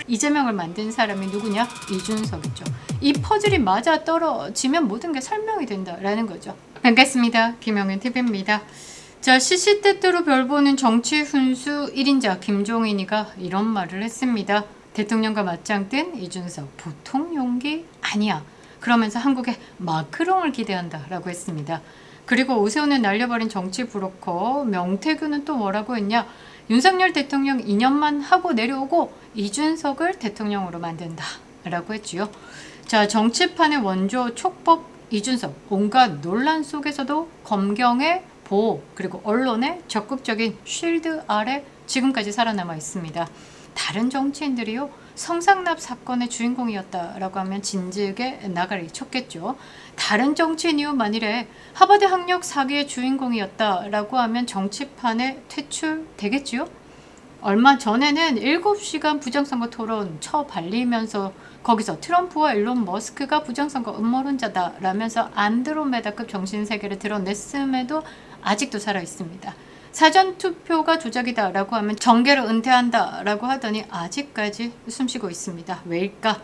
이재명을 만든 사람이 누구냐? 이준석이죠. 이 퍼즐이 맞아 떨어지면 모든 게 설명이 된다라는 거죠. 반갑습니다. 김영현 TV입니다. 자, 시시때때로 별보는 정치 훈수 1인자 김종인이가 이런 말을 했습니다. 대통령과 맞짱 뜬 이준석 보통 용기 아니야. 그러면서 한국에 마크롱을 기대한다라고 했습니다. 그리고 오세훈은 날려버린 정치 브로커 명태균은 또 뭐라고 했냐? 윤석열 대통령 2년만 하고 내려오고 이준석을 대통령으로 만든다 라고 했지요. 자, 정치판의 원조 촉법 이준석, 온갖 논란 속에서도 검경의 보호 그리고 언론의 적극적인 쉴드 아래 지금까지 살아남아 있습니다. 다른 정치인들이요, 성상납 사건의 주인공이었다라고 하면 진즉에 나가리 쳤겠죠. 다른 정치인이요, 만일에 하버드 학력 사기의 주인공이었다라고 하면 정치판에 퇴출되겠지요. 얼마 전에는 7시간 부정선거 토론 쳐발리면서 거기서 트럼프와 일론 머스크가 부정선거 음모론자다라면서 안드로메다급 정신세계를 드러냈음에도 아직도 살아있습니다. 사전투표가 조작이다라고 하면 정계를 은퇴한다라고 하더니 아직까지 숨쉬고 있습니다. 왜일까?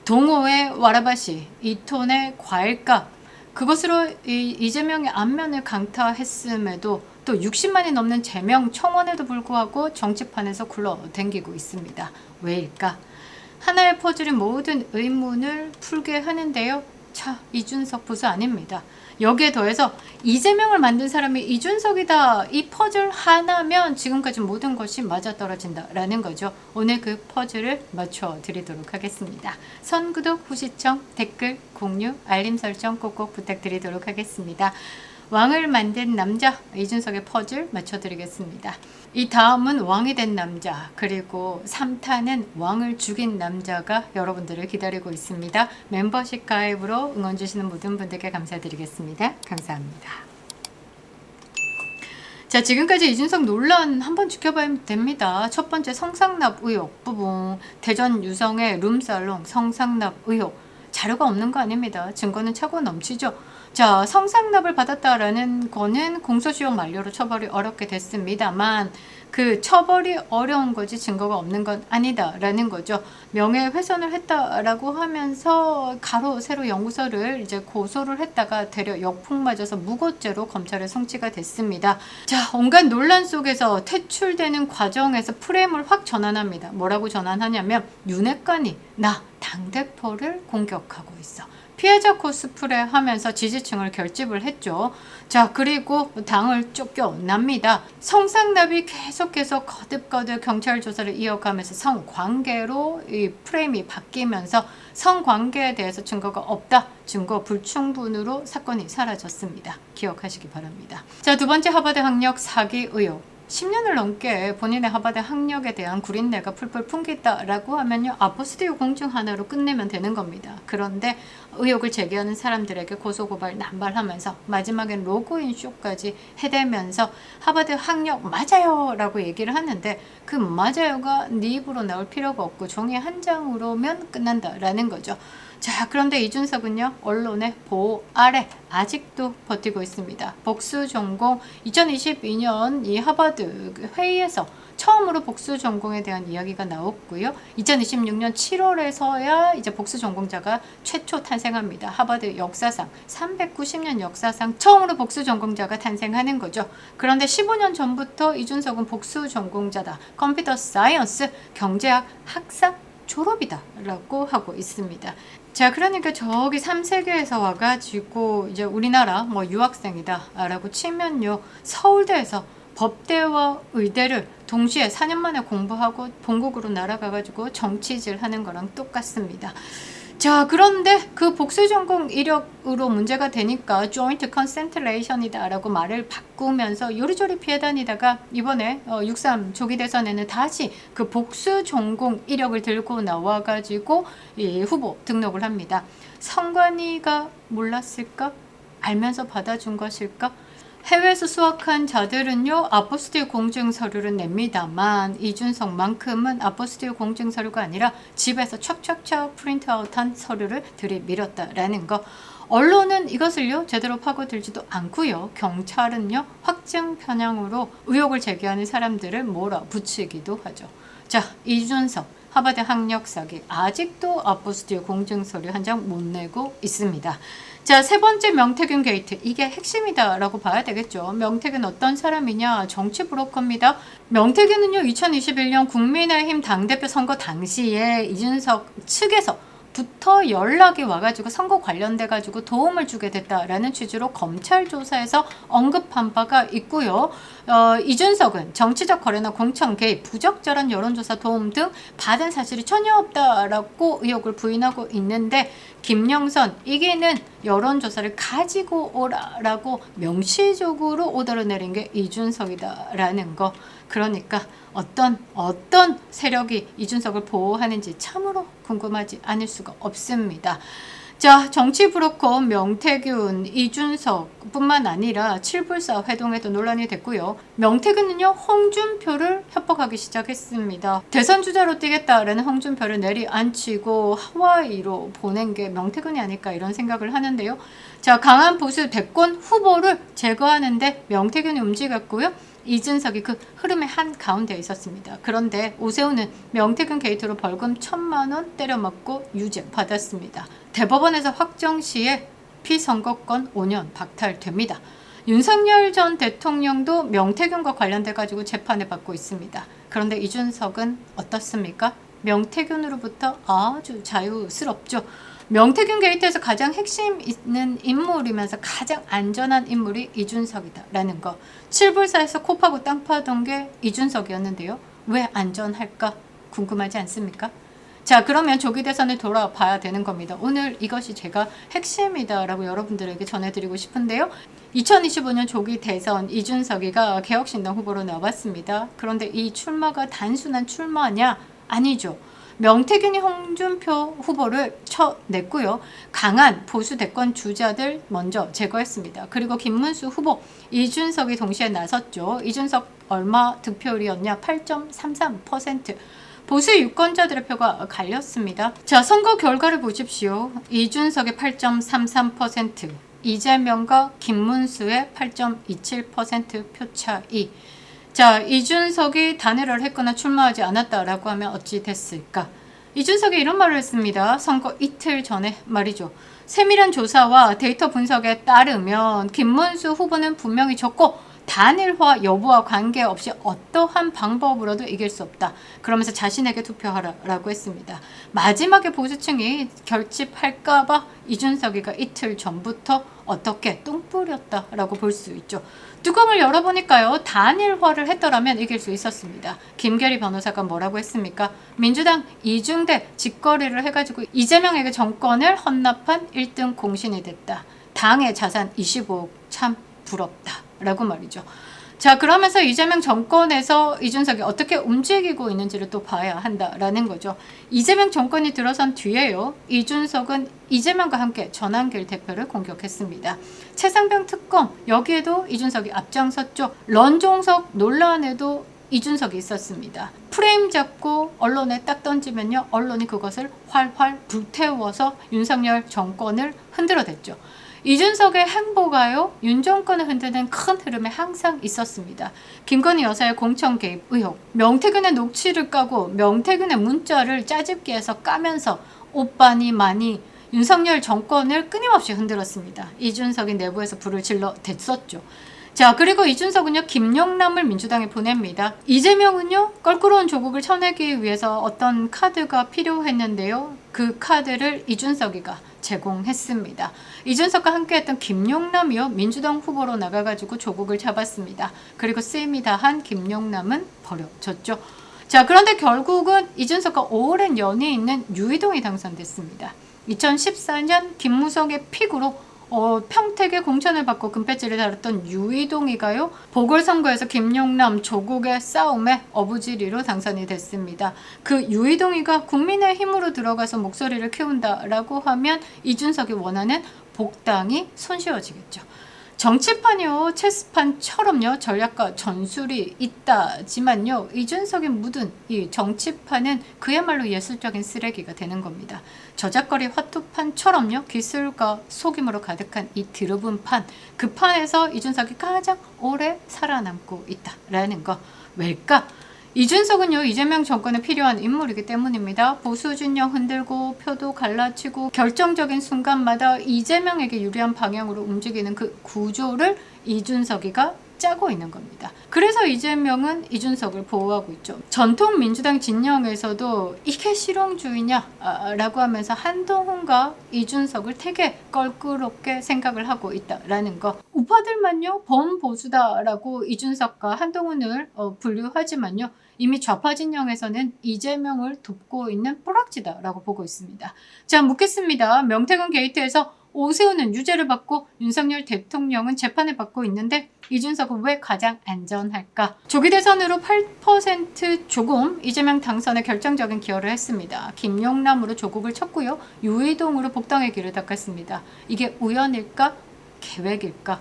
동호회 와라바시, 2톤의 과일값, 그것으로 이재명의 안면을 강타했음에도 또 60만이 넘는 제명 청원에도 불구하고 정치판에서 굴러댕기고 있습니다. 왜일까? 하나의 퍼즐이 모든 의문을 풀게 하는데요. 자, 이준석 부수 아닙니다. 여기에 더해서 이재명을 만든 사람이 이준석이다. 이 퍼즐 하나면 지금까지 모든 것이 맞아떨어진다라는 거죠. 오늘 그 퍼즐을 맞춰드리도록 하겠습니다. 선구독, 후시청, 댓글, 공유, 알림 설정 꼭꼭 부탁드리도록 하겠습니다. 왕을 만든 남자 이준석의 퍼즐 맞춰드리겠습니다. 이 다음은 왕이 된 남자, 그리고 3탄은 왕을 죽인 남자가 여러분들을 기다리고 있습니다. 멤버십 가입으로 응원 주시는 모든 분들께 감사드리겠습니다. 감사합니다. 자, 지금까지 이준석 논란 한번 지켜봐야 됩니다. 첫 번째, 성상납 의혹 부분, 대전 유성의 룸살롱 성상납 의혹, 자료가 없는 거 아닙니다. 증거는 차고 넘치죠. 자, 성상납을 받았다라는 거는 공소시효 만료로 처벌이 어렵게 됐습니다만 그 처벌이 어려운 거지 증거가 없는 건 아니다라는 거죠. 명예훼손을 했다라고 하면서 가로 세로 연구소를 이제 고소를 했다가 되려 역풍 맞아서 무고죄로 검찰에 송치가 됐습니다. 자, 온갖 논란 속에서 퇴출되는 과정에서 프레임을 확 전환합니다. 뭐라고 전환하냐면 윤핵관이 나 당대표를 공격하고 있어. 피해자 코스프레 하면서 지지층을 결집을 했죠. 자, 그리고 당을 쫓겨납니다. 성상납이 계속해서 거듭거듭 경찰 조사를 이어가면서 성관계로 이 프레임이 바뀌면서 성관계에 대해서 증거가 없다, 증거 불충분으로 사건이 사라졌습니다. 기억하시기 바랍니다. 자, 두 번째, 하버드 학력 사기 의혹. 10년을 넘게 본인의 하버드 학력에 대한 구린내가 풀풀 풍기다라고 하면요, 아포스티오 공증 하나로 끝내면 되는 겁니다. 그런데 의혹을 제기하는 사람들에게 고소고발 남발하면서 마지막엔 로그인 쇼까지 해대면서 하버드 학력 맞아요 라고 얘기를 하는데 그 맞아요가 네 입으로 나올 필요가 없고 종이 한 장으로면 끝난다라는 거죠. 자, 그런데 이준석은요, 언론의 보호 아래 아직도 버티고 있습니다. 복수 전공, 2022년 이 하버드 회의에서 처음으로 복수 전공에 대한 이야기가 나왔고요. 2026년 7월에서야 이제 복수 전공자가 최초 탄생합니다. 하버드 역사상 390년 역사상 처음으로 복수 전공자가 탄생하는 거죠. 그런데 15년 전부터 이준석은 복수 전공자다. 컴퓨터 사이언스 경제학 학사 졸업이다 라고 하고 있습니다. 자, 그러니까 저기 3세계에서 와가지고 이제 우리나라 뭐 유학생이다 라고 치면요, 서울대에서 법대와 의대를 동시에 4년 만에 공부하고 본국으로 날아가가지고 정치질 하는 거랑 똑같습니다. 자, 그런데 그 복수 전공 이력으로 문제가 되니까 joint concentration이다 라고 말을 바꾸면서 요리조리 피해 다니다가 이번에 6.3 조기 대선에는 다시 그 복수 전공 이력을 들고 나와가지고 이 후보 등록을 합니다. 성관이가 몰랐을까? 알면서 받아준 것일까? 해외에서 수학한 자들은요, 아포스틸 공증 서류를 냅니다만 이준석만큼은 아포스틸 공증 서류가 아니라 집에서 촥촥촥 프린트아웃한 서류를 들이밀었다라는 거. 언론은 이것을요 제대로 파고들지도 않고요. 경찰은요 확증 편향으로 의혹을 제기하는 사람들을 몰아붙이기도 하죠. 자, 이준석 하버드 학력 사기 아직도 아포스틸 공증서류 한 장 못 내고 있습니다. 자, 세 번째 명태균 게이트. 이게 핵심이다라고 봐야 되겠죠. 명태균 어떤 사람이냐? 정치 브로커입니다. 명태균은요, 2021년 국민의힘 당대표 선거 당시에 이준석 측에서 부터 연락이 와가지고 선거 관련돼가지고 도움을 주게 됐다라는 취지로 검찰 조사에서 언급한 바가 있고요. 이준석은 정치적 거래나 공천 개입, 부적절한 여론조사 도움 등 받은 사실이 전혀 없다라고 의혹을 부인하고 있는데, 김영선 이기는 여론조사를 가지고 오라라고 명시적으로 오더를 내린 게 이준석이다라는 거. 그러니까 어떤 세력이 이준석을 보호하는지 참으로 궁금하지 않을 수가 없습니다. 자, 정치 브로커 명태균, 이준석 뿐만 아니라 칠불사 회동에도 논란이 됐고요. 명태균은요, 홍준표를 협박하기 시작했습니다. 대선 주자로 뛰겠다라는 홍준표를 내리앉히고 하와이로 보낸 게 명태균이 아닐까 이런 생각을 하는데요. 자, 강한 보수 대권 후보를 제거하는데 명태균이 움직였고요. 이준석이 그 흐름의 한 가운데에 있었습니다. 그런데 오세훈은 명태균 게이트로 벌금 1,000만 원 때려맞고 유죄 받았습니다. 대법원에서 확정 시에 피선거권 5년 박탈됩니다. 윤석열 전 대통령도 명태균과 관련돼 가지고 재판을 받고 있습니다. 그런데 이준석은 어떻습니까? 명태균으로부터 아주 자유스럽죠. 명태균 게이트에서 가장 핵심 있는 인물이면서 가장 안전한 인물이 이준석이다라는 거. 칠불사에서 코 파고 땅 파던 게 이준석이었는데요. 왜 안전할까 궁금하지 않습니까? 자, 그러면 조기 대선을 돌아봐야 되는 겁니다. 오늘 이것이 제가 핵심이다라고 여러분들에게 전해드리고 싶은데요. 2025년 조기 대선 이준석이가 개혁신당 후보로 나왔습니다. 그런데 이 출마가 단순한 출마냐? 아니죠. 명태균이 홍준표 후보를 쳐냈고요. 강한 보수 대권 주자들 먼저 제거했습니다. 그리고 김문수 후보, 이준석이 동시에 나섰죠. 이준석 얼마 득표율이었냐? 8.33%. 보수 유권자들의 표가 갈렸습니다. 자, 선거 결과를 보십시오. 이준석의 8.33%, 이재명과 김문수의 8.27% 표 차이. 자, 이준석이 단일화를 했거나 출마하지 않았다라고 하면 어찌 됐을까? 이준석이 이런 말을 했습니다. 선거 이틀 전에 말이죠. 세밀한 조사와 데이터 분석에 따르면 김문수 후보는 분명히 졌고 단일화 여부와 관계없이 어떠한 방법으로도 이길 수 없다. 그러면서 자신에게 투표하라라고 했습니다. 마지막에 보수층이 결집할까봐 이준석이가 이틀 전부터 어떻게 똥 뿌렸다라고 볼 수 있죠. 뚜껑을 열어보니까요. 단일화를 했더라면 이길 수 있었습니다. 김계리 변호사가 뭐라고 했습니까? 민주당 이중대 직거래를 해가지고 이재명에게 정권을 헌납한 1등 공신이 됐다. 당의 자산 25억 참 부럽다. 라고 말이죠. 자, 그러면서 이재명 정권에서 이준석이 어떻게 움직이고 있는지를 또 봐야 한다라는 거죠. 이재명 정권이 들어선 뒤에요. 이준석은 이재명과 함께 전한길 대표를 공격했습니다. 최상병 특검, 여기에도 이준석이 앞장섰죠. 런종석 논란에도 이준석이 있었습니다. 프레임 잡고 언론에 딱 던지면요. 언론이 그것을 활활 불태워서 윤석열 정권을 흔들어댔죠. 이준석의 행보가요, 윤 정권을 흔드는 큰 흐름에 항상 있었습니다. 김건희 여사의 공천 개입 의혹, 명태균의 녹취를 까고 명태균의 문자를 짜집기해서 까면서 오빠니 많이 윤석열 정권을 끊임없이 흔들었습니다. 이준석이 내부에서 불을 질러 댔었죠. 자, 그리고 이준석은요, 김용남을 민주당에 보냅니다. 이재명은요, 껄끄러운 조국을 쳐내기 위해서 어떤 카드가 필요했는데요. 그 카드를 이준석이가 제공했습니다. 이준석과 함께했던 김용남이요, 민주당 후보로 나가가지고 조국을 잡았습니다. 그리고 쓰임이 다한 김용남은 버려졌죠. 자, 그런데 결국은 이준석과 오랜 연이 있는 유이동이 당선됐습니다. 2014년 김무성의 픽으로 평택에 공천을 받고 금배지를 달았던 유이동이가요, 보궐선거에서 김용남 조국의 싸움에 어부지리로 당선이 됐습니다. 그 유이동이가 국민의힘으로 들어가서 목소리를 키운다라고 하면 이준석이 원하는 복당이 손쉬워지겠죠. 정치판이요, 체스판처럼요, 전략과 전술이 있다지만요, 이준석이 묻은 이 정치판은 그야말로 예술적인 쓰레기가 되는 겁니다. 저작거리 화투판처럼요, 기술과 속임으로 가득한 이 드러분 판, 그 판에서 이준석이 가장 오래 살아남고 있다라는 거. 왜일까? 이준석은요, 이재명 정권에 필요한 인물이기 때문입니다. 보수 진영 흔들고 표도 갈라치고 결정적인 순간마다 이재명에게 유리한 방향으로 움직이는 그 구조를 이준석이가 짜고 있는 겁니다. 그래서 이재명은 이준석을 보호하고 있죠. 전통 민주당 진영에서도 이게 실용주의냐 라고 하면서 한동훈과 이준석을 되게 껄끄럽게 생각을 하고 있다라는 거. 우파들만요 범보수다라고 이준석과 한동훈을 분류하지만요, 이미 좌파 진영에서는 이재명을 돕고 있는 뿌락지다라고 보고 있습니다. 자, 묻겠습니다. 명태균 게이트에서 오세훈은 유죄를 받고 윤석열 대통령은 재판을 받고 있는데 이준석은 왜 가장 안전할까? 조기 대선으로 8% 조금 이재명 당선에 결정적인 기여를 했습니다. 김용남으로 조국을 쳤고요. 유이동으로 복당의 길을 닦았습니다. 이게 우연일까? 계획일까?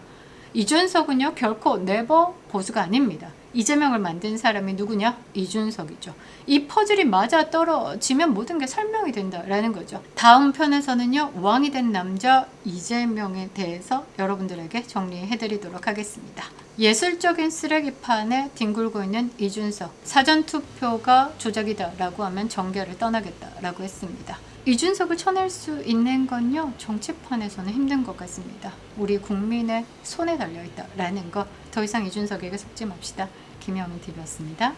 이준석은요, 결코 네버 보수가 아닙니다. 이재명을 만든 사람이 누구냐? 이준석이죠. 이 퍼즐이 맞아 떨어지면 모든 게 설명이 된다라는 거죠. 다음 편에서는요, 왕이 된 남자 이재명에 대해서 여러분들에게 정리해드리도록 하겠습니다. 예술적인 쓰레기판에 뒹굴고 있는 이준석. 사전투표가 조작이다라고 하면 정계를 떠나겠다라고 했습니다. 이준석을 쳐낼 수 있는 건요, 정치판에서는 힘든 것 같습니다. 우리 국민의 손에 달려있다라는 거, 더 이상 이준석에게 속지 맙시다. 김영민 TV였습니다.